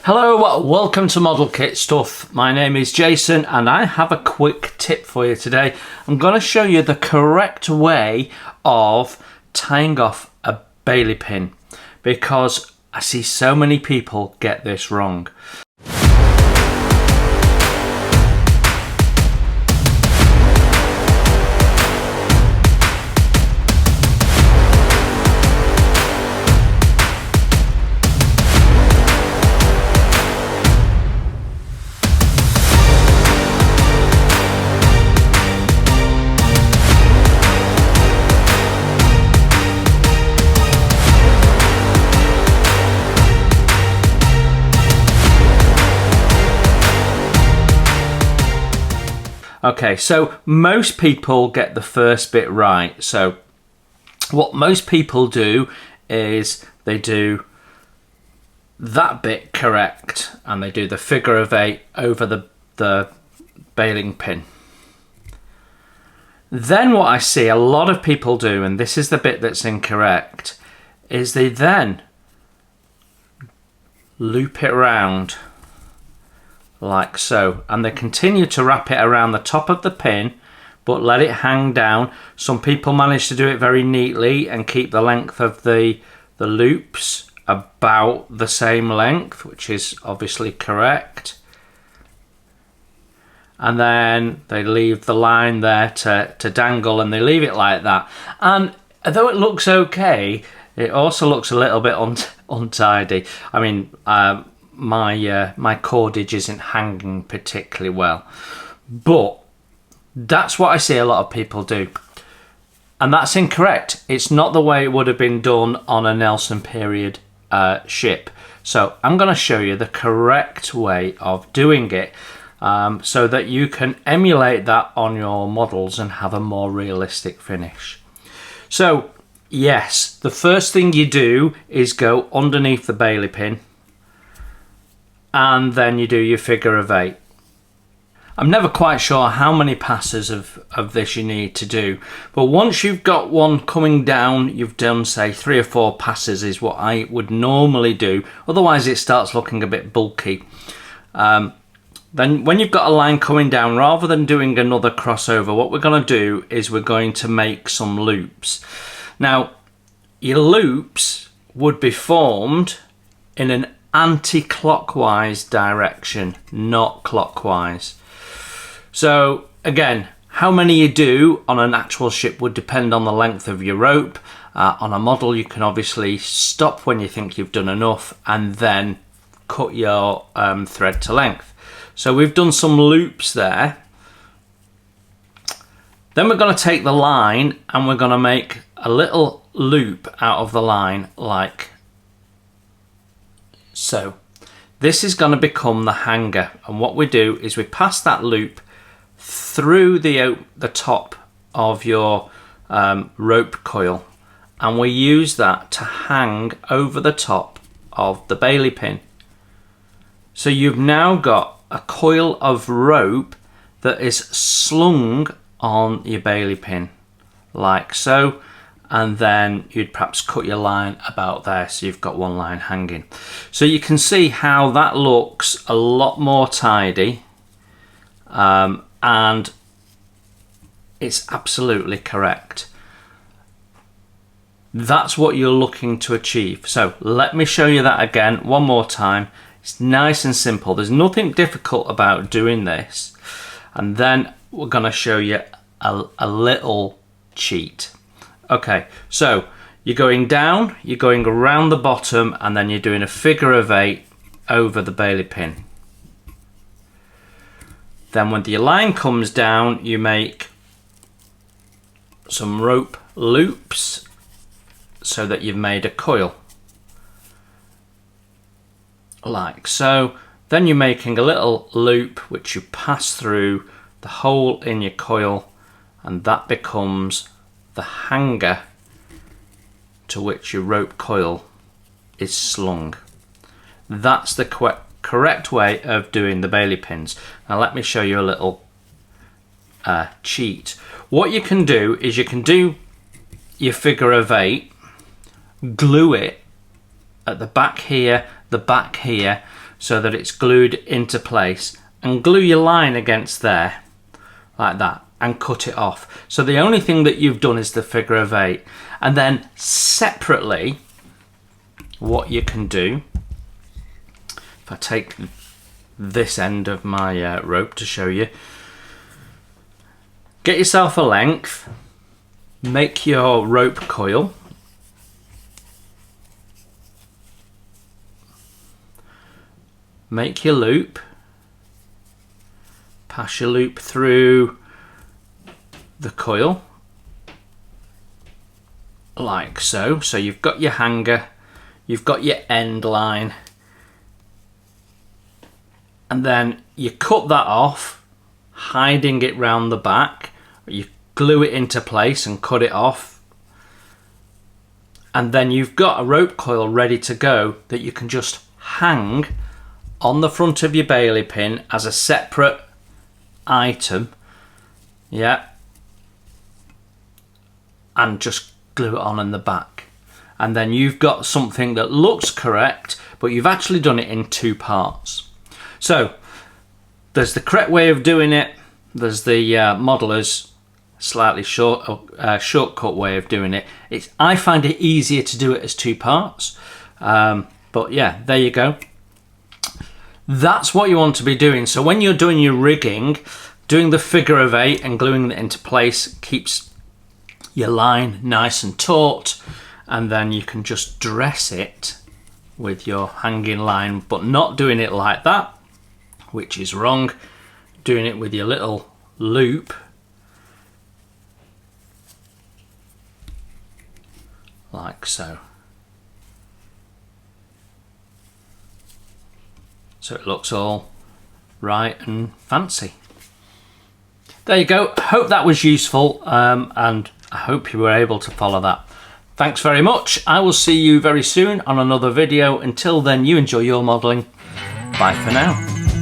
Hello, welcome to Model Kit Stuff. My name is Jason and I have a quick tip for you today. I'm going to show you the correct way of tying off a Bailey pin because I see so many people get this wrong. Okay, so most people get the first bit right. So what most people do is they do that bit correct and they do the figure of 8 over the baling pin. Then what I see a lot of people do, and this is the bit that's incorrect, is they then loop it around like so, and they continue to wrap it around the top of the pin but let it hang down. Some people manage to do it very neatly and keep the length of the loops about the same length, which is obviously correct, and then they leave the line there to dangle and they leave it like that. And though it looks okay, it also looks a little bit untidy. I mean, my cordage isn't hanging particularly well, but that's what I see a lot of people do, and that's incorrect. It's not the way it would have been done on a Nelson period ship. So I'm going to show you the correct way of doing it so that you can emulate that on your models and have a more realistic finish. So yes, the first thing you do is go underneath the Bailey pin, and then you do your figure of 8. I'm never quite sure how many passes of this you need to do, but once you've got one coming down, you've done say 3 or 4 passes is what I would normally do, otherwise it starts looking a bit bulky. Then when you've got a line coming down, rather than doing another crossover, what we're going to do is we're going to make some loops. Now your loops would be formed in an anti-clockwise direction, not clockwise. So again, how many you do on an actual ship would depend on the length of your rope. On a model you can obviously stop when you think you've done enough and then cut your thread to length. So we've done some loops there. Then we're going to take the line and we're going to make a little loop out of the line like so. This is going to become the hanger, and what we do is we pass that loop through the top of your rope coil, and we use that to hang over the top of the Bailey pin. So you've now got a coil of rope that is slung on your Bailey pin like so, and then you'd perhaps cut your line about there so you've got one line hanging. So you can see how that looks a lot more tidy, and it's absolutely correct. That's what you're looking to achieve. So let me show you that again one more time. It's nice and simple. There's nothing difficult about doing this, and then we're going to show you a little cheat. Okay, so you're going down, you're going around the bottom, and then you're doing a figure of 8 over the Bailey pin. Then when the line comes down, you make some rope loops so that you've made a coil like so. Then you're making a little loop which you pass through the hole in your coil, and that becomes the hanger to which your rope coil is slung. That's the correct way of doing the Bailey pins. Now let me show you a little cheat. What you can do is you can do your figure of 8, glue it at the back here, the back here so that it's glued into place, and glue your line against there like that and cut it off. So the only thing that you've done is the figure of 8. And then separately, what you can do, if I take this end of my rope to show you, get yourself a length, make your rope coil, make your loop, pass your loop through the coil like so. So you've got your hanger, you've got your end line, and then you cut that off, hiding it round the back. You glue it into place and cut it off, and then you've got a rope coil ready to go that you can just hang on the front of your bailey pin as a separate item, yeah, and just glue it on in the back. And then you've got something that looks correct, but you've actually done it in 2 parts. So there's the correct way of doing it, there's the modeler's slightly shortcut way of doing it. I find it easier to do it as 2 parts, but yeah, there you go. That's what you want to be doing. So when you're doing your rigging, doing the figure of 8 and gluing it into place keeps your line nice and taut, and then you can just dress it with your hanging line, but not doing it like that, which is wrong. Doing it with your little loop like so. So it looks all right and fancy. There you go. Hope that was useful, and I hope you were able to follow that. Thanks very much. I will see you very soon on another video. Until then, you enjoy your modelling. Bye for now.